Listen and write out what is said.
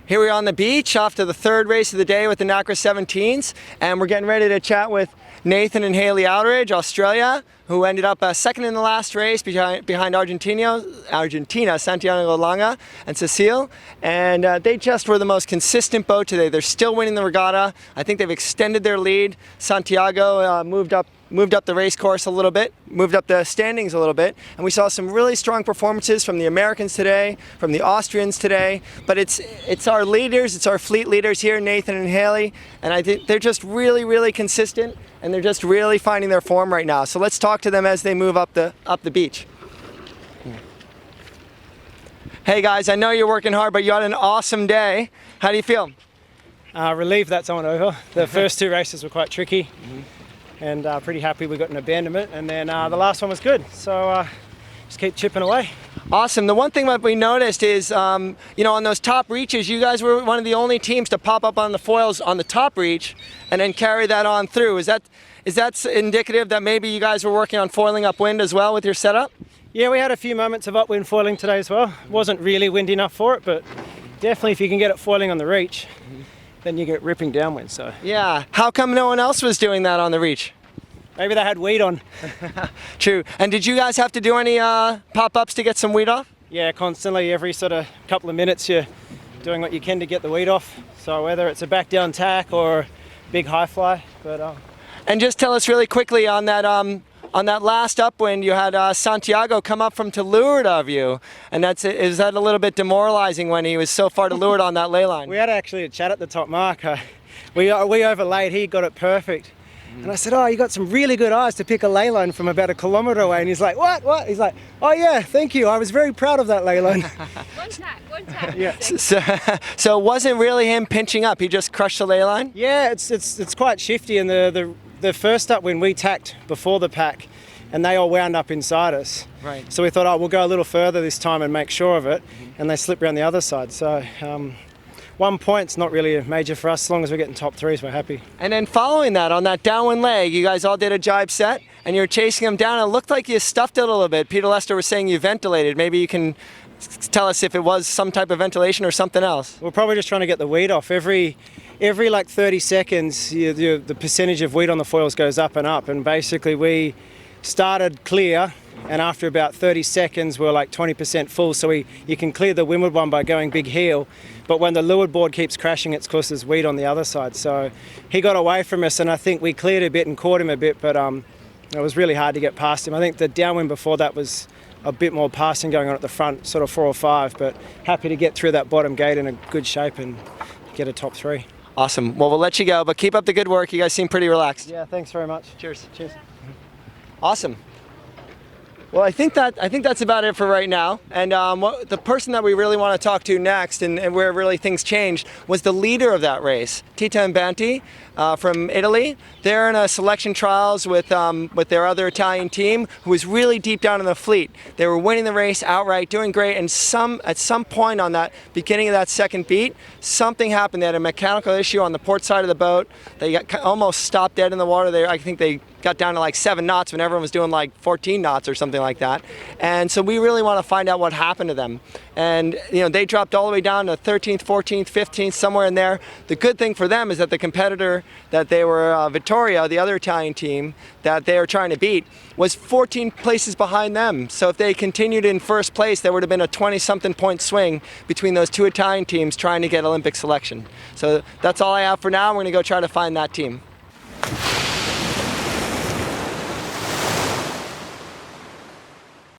Here we are on the beach, off to the third race of the day with the Nacra 17s, and we're getting ready to chat with Nathan and Haley Outteridge, Australia, who ended up second in the last race behind Argentina, Santiago Langa and Cecile, and they just were the most consistent boat today. They're still winning the regatta. I think they've extended their lead. Santiago moved up the race course a little bit, moved up the standings a little bit, and we saw some really strong performances from the Americans today, from the Austrians today, but it's our leaders, it's our fleet leaders here, Nathan and Haley, and I think they're just really, really consistent, and they're just really finding their form right now. So let's talk to them as they move up the beach. Hey guys, I know you're working hard, but you had an awesome day. How do you feel? Relieved that's on over. The first two races were quite tricky. And pretty happy we got an abandonment, and then the last one was good, so just keep chipping away. Awesome. The one thing that we noticed is, on those top reaches, you guys were one of the only teams to pop up on the foils on the top reach and then carry that on through. Is that indicative that maybe you guys were working on foiling upwind as well with your setup? Yeah, we had a few moments of upwind foiling today as well. It wasn't really windy enough for it, but definitely if you can get it foiling on the reach, then you get ripping downwind. So yeah, how come no one else was doing that on the reach? Maybe they had weed on. True. And did you guys have to do any pop-ups to get some weed off? Yeah, constantly. Every sort of couple of minutes you're doing what you can to get the weed off. So whether it's a back down tack or a big high fly. And just tell us really quickly on that last upwind, you had Santiago come up from to leeward of you, and is that a little bit demoralizing when he was so far to leeward on that ley line? We had actually a chat at the top mark. We overlaid, he got it perfect. And I said, oh, you got some really good eyes to pick a ley line from about 1 kilometre away. And he's like, what? He's like, oh yeah, thank you. I was very proud of that ley line. One tack. Yeah. So it wasn't really him pinching up, he just crushed the ley line? Yeah, it's quite shifty, and the first upwind we tacked before the pack, and they all wound up inside us. Right. So we thought, oh, we'll go a little further this time and make sure of it, and they slipped around the other side. So 1 point's not really a major for us. As long as we're getting top threes, we're happy. And then following that, on that downwind leg, you guys all did a jibe set, and you were chasing them down. It looked like you stuffed it a little bit. Peter Lester was saying you ventilated. Maybe you can tell us if it was some type of ventilation or something else. We're probably just trying to get the weed off. Every like 30 seconds, the percentage of weed on the foils goes up and up. And basically we started clear, and after about 30 seconds, we're like 20% full. So you can clear the windward one by going big heel. But when the leeward board keeps crashing, it's because there's weed on the other side. So he got away from us, and I think we cleared a bit and caught him a bit, but it was really hard to get past him. I think the downwind before that was a bit more passing going on at the front, sort of 4 or 5, but happy to get through that bottom gate in a good shape and get a top 3. Awesome. Well, we'll let you go, but keep up the good work. You guys seem pretty relaxed. Yeah, thanks very much. Cheers. Cheers. Awesome. Well, I think that's about it for right now. And the person that we really want to talk to next, and where really things changed, was the leader of that race, Tita and Banti from Italy. They're in a selection trials with their other Italian team, who was really deep down in the fleet. They were winning the race outright, doing great, and at some point on that beginning of that second beat, something happened. They had a mechanical issue on the port side of the boat. They almost stopped dead in the water. I think they got down to like 7 knots when everyone was doing like 14 knots or something like that. And so we really want to find out what happened to them. And they dropped all the way down to 13th, 14th, 15th, somewhere in there. The good thing for them is that the competitor that they were, Vittoria, the other Italian team that they were trying to beat, was 14 places behind them. So if they continued in first place, there would have been a 20-something point swing between those two Italian teams trying to get Olympic selection. So that's all I have for now. I'm going to go try to find that team.